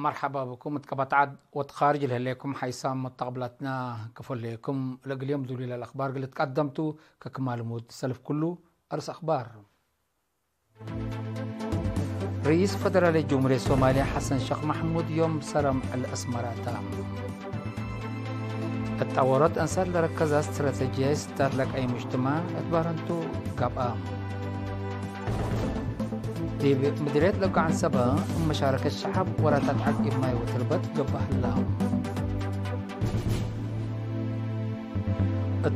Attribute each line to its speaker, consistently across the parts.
Speaker 1: مرحبا بكم تكبتعد وتخارج لكم حيسام متقبلتنا كفل لكم اليوم ذولي الأخبار قلت قدمتوا ككمال مود سلف كله أرس أخبار. رئيس فدرالي جمهورية الصومالية حسن شيخ محمود يوم سرم الأسمرة تام التطورات أنصار لركزها استراتيجية ستار لك أي مجتمع اتبارنتو قابا في مديرية لقاء عن سبا مشاركة الشعب ولا تتعقب ما وتربط قبه اللام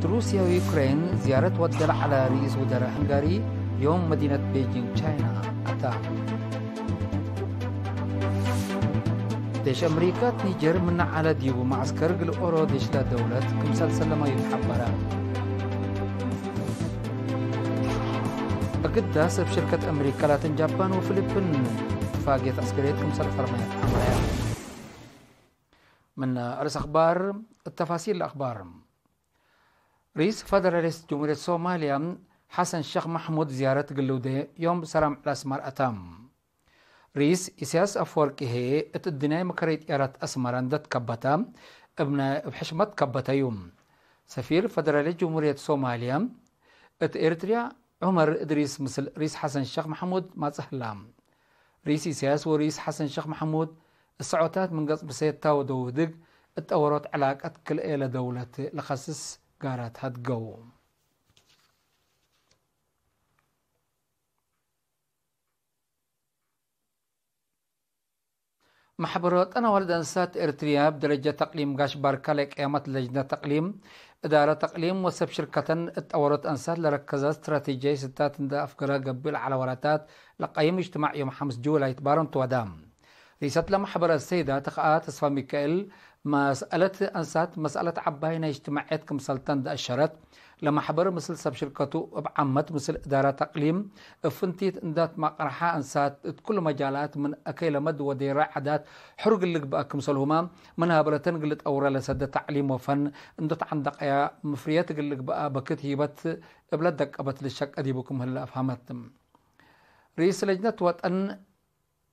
Speaker 1: روسيا ويوكرين زيارة ودل على رئيس وزراء هنغاري يوم مدينة بيجينغ تشاينا أتام ديش أمريكا نيجر من على ديو معسكر الأورو ديش لا دولة كمسلسل ما يتحبرا أقداس بشركة أمريكا لاتن جابان وفلبين فاقية عسكرية كمسلسل ما يتحبرا من أرس أخبار التفاصيل الأخبار. رئيس فدراليست جمهورية الصومالية حسن شيخ محمود زيارة قلودة يوم سرم الأسمر أتام رئيس إسياس أفوركي هي الدنيا مكريت إيرات أسمران دت كبتا ابن بحشمت كبتا يوم سفير فدرالي جمهورية الصومالية إريتريا عمر إدريس مثل رئيس حسن شيخ محمود ما سهلام رئيس إسياس ورئيس حسن شيخ محمود السعوتات من قصب سيتا ودودق التورات علاقة كل إلى دولة لخصص قارات هتقو محبرات أنا ولد أنسات إريتريا بدرجة تقليم قاش باركالك قيامة لجنة تقليم إدارة تقليم وسب شركة التورات أنسات لركزة استراتيجية ستات دا أفكارها قبل على وراتات لقيم اجتماع يوم 5 جولاي تبارن توادام رئيسة لمحبرة السيدة تقاءات أصفى ميكائيل مسألة أنسات مسألة عباينة اجتماعات كمسلطان دا الشرط لما حبر مثل سب شركته بعمت مثل إدارة تقليم فنتيت اندات مقرحة أنسات كل مجالات من أكيل مد وديراء عادات حرق اللي بقى كمسلهما منها برتن قلت أورا لسد تعليم وفن اندت عندك يا مفريات اللي بقى بكت هيبت بلدك أبت للشك أديبكم هلا أفهمتم رئيس لجنة وطن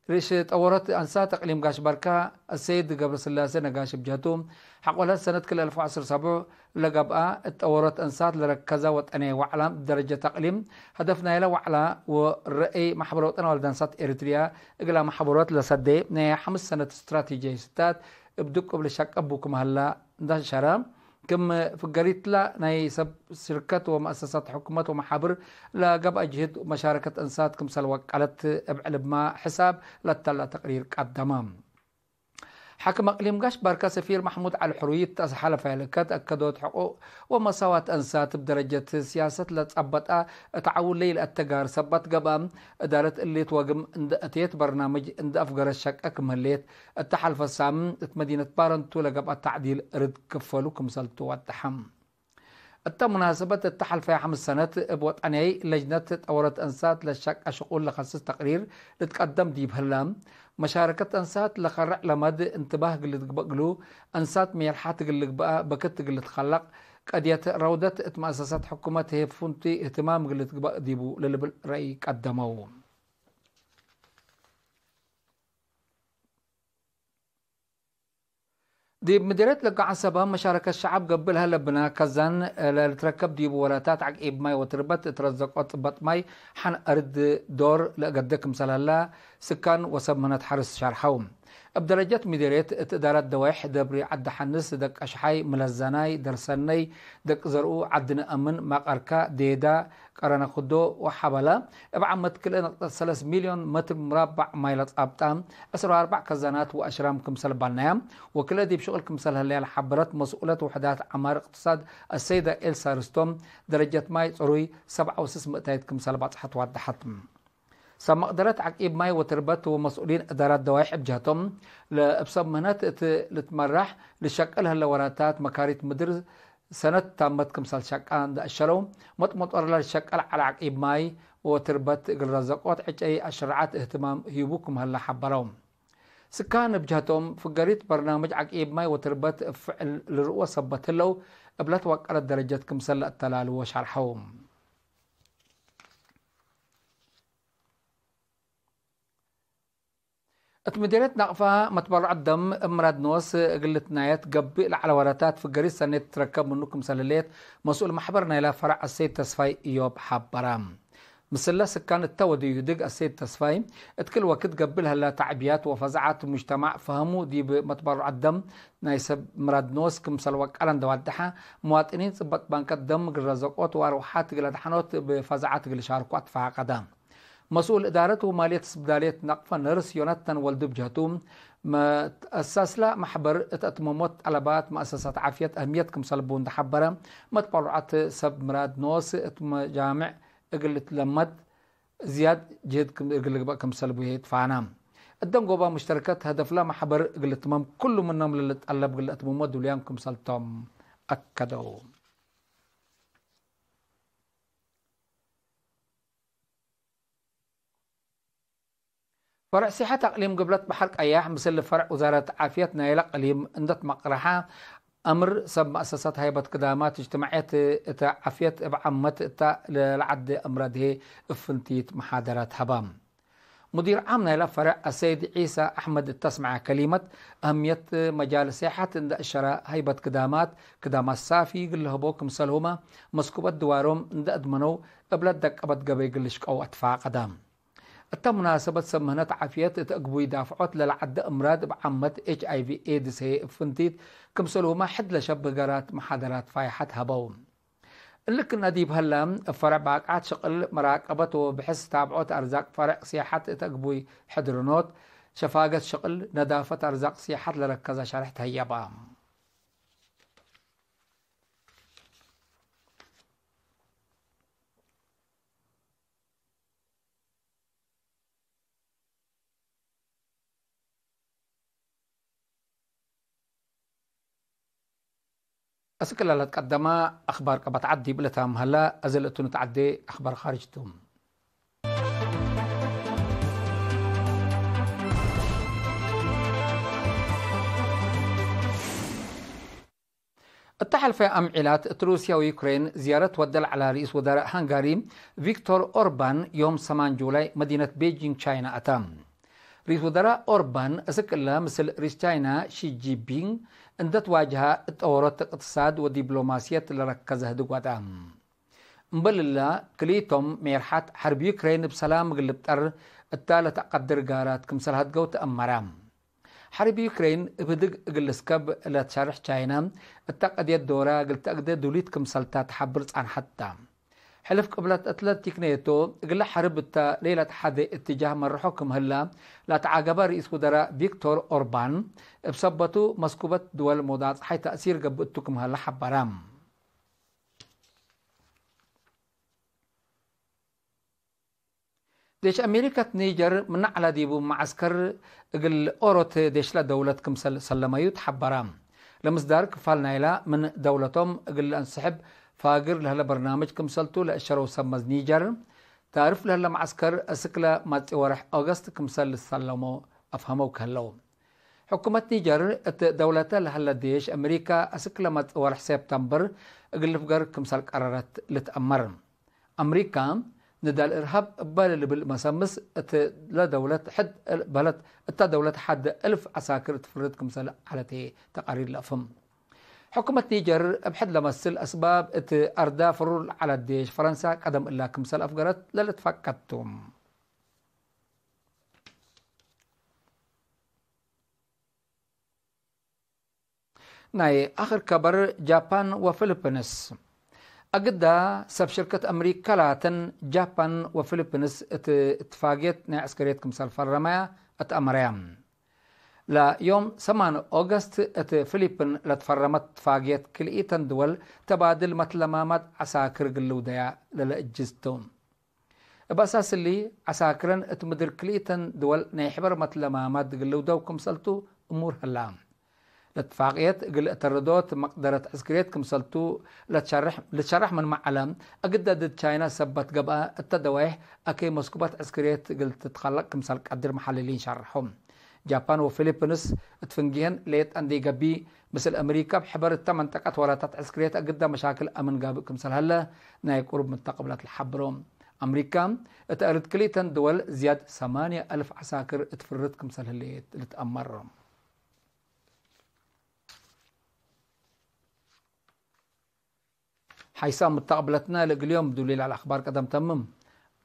Speaker 1: ريش تورط أنسات تقليم قاش بركة السيد قبل سلاسة نقاش بجهتهم حقولها سنة كل 2017 لقبقى التورط أنسات لركزة وطنية وعلى درجة تقليم هدفنا إلى وعلى والرأي محبرات أنا والدانسات إريتريا إقلا محبرات لسدي نيا 5 سنة استراتيجية ستات بدك قبل شك أبوكم هلا ده شرام كم في الجريت لا ناي سب شركات ومؤسسات حكومات ومحابر لا قب أجهد مشاركة أنسات كم سلوك على بعلب ما حساب لا تلا تقرير قدامام حكم أقليم قاش باركا سفير محمود على الحرية تسحل فعلكات أكدوا حقوق ومساواة أنسات بدرجة سياسة لا تثبت تعاون ليل التجار ثبت قبام إدارة اللي توقم عند أتيت برنامج عند أفجر الشك أكمليت التحالف السام مدينة بارنتو لقب التعديل رد كفلوكم سلتو والتحم مناسبة التحالف في 5 سنة بوطني لجنة تورط أنسات للشك أشغل لخصص تقرير لتقدم ديب هلام مشاركة أنسات لخرع لمد انتباه قلت بقلو أنسات ميرحات قلت بقى بكت قلت خلق قد روضة مؤسسات حكومة هي فنتي اهتمام قلت بقى ديبو للرأي قدموه دي مديرية لقاء عصبة مشاركة الشعب قبلها لبنا كزان لتركب ديب وراتات عقيب ماي وتربت ترزقات بط ماي حن أرد دور لقدك مسلا سكان وسبمنات حرس شارحوم بدرجة مديرية إدارة دوايح دبري عد حنس دك أشحاي ملزاناي درساني دك زرقو عدنا أمن مقاركا ديدا قرانا خدو وحبلا بعمت كل 3 مليون متر مربع مايلات أبطام 4 كزانات وأشرام كمسل بالنام وكل دي بشغل كمسل هالليل حبرت مسؤولة وحدات عمار اقتصاد السيدة إلسا رستوم درجة ماي صروي 7.6 مئتايد كمسل باتحت وادحتم سما قدرت عقيب ماي وتربت ومسؤولين إدارات دوايح بجهتهم لبسمنات لتمرح لشكلها اللوراتات مكاريت مدرس سنة تامت كمسال شقان دا الشرو مطمط أرلا الشكل على عقيب ماي وتربت الرزقات عجي أشرعات اهتمام هيبوكم هلا حبروم سكان بجهتهم في قريت برنامج عقيب ماي وتربت فعل لرؤوة صبت له قبلت وقرت درجات كمسال التلال وشرحهم اتمديرت نقفة متبرع الدم امراد نوس قلت نايت قبل على وراتات في قريس سنة تركب منكم سلاليت مسؤول محبرنا إلى فرع السيد تسفاي إيوب حبرام مسلا سكان التودي يدق السيد تسفاي اتكل وقت قبلها لا تعبيات وفزعات المجتمع فهموا دي بمتبرع الدم نايسب مراد نوس كم سلوك ألان دوادحة مواطنين صبت بانك الدم قل رزقوت واروحات قل دحنوت بفزعات قل شاركوات فعقدام مسؤول إدارة ومالية سبدالية نقفة نرس يونتن والدب جهتوم ما أساس لا محبر اتممت علبات مؤسسات عافية أهميتكم صلبون تحبرة ما تبرعت سب مراد نوس جامع قلت لمد زياد جهدكم قلت صلبو يدفعنا الدم قوبا مشتركات هدف لا محبر قلت مم كل منهم اللي تقلب قلت ممد وليانكم صلتم أكدوا فرع صحة أقليم قبلت بحرق أياح مثل فرع وزارة عافيتنا إلى أقليم اندت مقرحة أمر سب مؤسسات هيبة قدامات اجتماعية عافية بعمت لعد أمراده افنتيت محاضرات هبام مدير عامنا إلى فرع السيد عيسى أحمد التسمع كلمة أهمية مجال صحة عند الشراء هيبة قدامات صافي قل هبوك مسلهما مسكوبة دوارهم عند أدمنو قبل دك أبد قبي قلش أو أدفع قدام التم مناسبة سمهنت عافية تقبوي دافعات للعد أمراض بعمة HIV AIDS هي فنتيت كم سلوما حد لشب قرات محاضرات فايحة هبوم اللي كنا ديب هلا فرع باقعات شغل مراقبة وبحس تابعوت أرزاق فرع سياحة تقبوي حضرنوت شفاقة شغل ندافة أرزاق سياحة لركزة شرحت هيا بام أسكلا لا تقدم أخبار كبتعدي بلتام هلا أزلتو نتعدي أخبار خارجتهم التحالف أمعلات روسيا ويوكرين زيارة ودل على رئيس وزراء هنغاري فيكتور أوربان يوم 8 جولاي مدينة بيجينغ تشاينا أتام رئيس وزراء أوربان أسكلا مثل رئيس تشاينا شي جي بينغ اندت واجهة تطورات اقتصاد ودبلوماسية لركزها دقواتام مبللا كليتهم ميرحات حرب يوكرين بسلام قلبتر التالة قدر قارات كمسل هدقو تأمرام حرب يوكرين بدق قلسكب لا تشارح تشاينا التقدية الدورة قلت أقدر دوليت كمسلتات حبرت عن حتى حلف قبلت أتلتيك نيتو قل حرب التا ليلة حد اتجاه مرحوكم هلا لا تعاقب رئيس وزراء فيكتور أوربان بسبتو مسكوبة دول مضاد حي تأثير قبلتكم هلا حبرام ديش أمريكا نيجر من على ديبو معسكر قل أوروت ديش لا دولتكم سلميوت حبرام لمصدر كفال نايلا من دولتهم قل انسحب فاقر لهلا برنامج كمسلتو لأشرو سمز نيجر تعرف لهلا معسكر أسكلا مات ورح أغسط كمسل السلمو أفهمو كهلو حكومة نيجر دولتا لهلا ديش أمريكا أسكلا مات ورح سبتمبر قل فقر كمسل قرارات لتأمر أمريكا ندى الإرهاب بالي بالمسمس لا دولة حد بلد التا دولة حد 1000 عساكر تفرد كمسل على تقارير الأفهم حكومة نيجر بحد لمسل أسباب أردى فرور على الديش فرنسا قدم إلا كمسل أفقرت للتفكتهم ناي آخر كبر جابان وفلبينس أجدا سب شركة أمريكا لاتن جابان وفلبينس اتفاقيت نا عسكرية كمسل فرما اتأمريام لا يوم 8 أغسطس فلبين لتفرمت اتفاقيت كليتن دول تبادل متلمامات عساكر قلودايا للأجزتون بأساس اللي عساكرن اتمدر كليتن دول نيحبر متلمامات قلودا وكمسلتو أمور هلام لاتفاقيات قل تردوت مقدرة عسكريات كمسلتو لتشرح من معلم أقدد تشاينا سبت قبا التدويح أكي مسكوبات عسكريات قل تتخلق كمسل قدر محللين شرحهم جابان وفلبينس تفنجين ليت أندي قبي مثل أمريكا بحبر التمنطقة وراتات عسكريات أقدد مشاكل أمن قابل كمسل هلا ناي قرب من تقبلات الحبروم أمريكا اتقالت كليتن دول زياد 8,000 عساكر اتفرد كمثال اللي تأمر. حيسام متقبلتنا اليوم دليل على الأخبار قدم تمم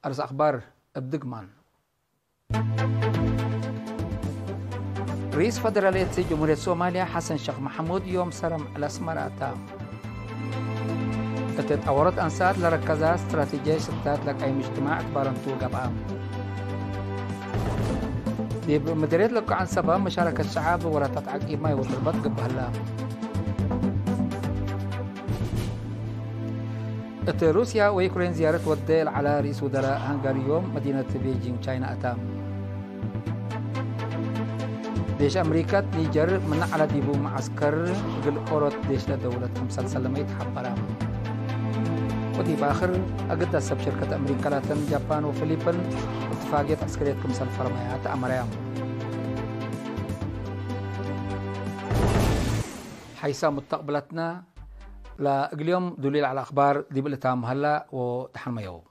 Speaker 1: أرس أخبار بدقمان. رئيس فدرالية جمهورية صوماليا حسن شيخ محمود يوم سرم على سمراتا تتطورت أنسات لركزها استراتيجية ستات لك أي مجتمع بارنتو قبعام. مديرية لك عن سبا مشاركة الشعب ولا تتعقي ما يوضربت قبهلا. روسيا ويوكرين زيارة وديل على رئيس وزراء هنغاري يوم مدينة بيجينغ تشاينا أتام. ديش أمريكا نيجر من على ديبو معسكر قل أورط ديش لدولة خمسة سلمة يتحبرا. ودي باخر أقدر سب شركة أمريكا لاتن جابان وفلبين اتفاقية عسكرية خمسة الفرميات أمريام. حيث مستقبلتنا اليوم دليل على أخبار دي بالتام هلا وتحميو.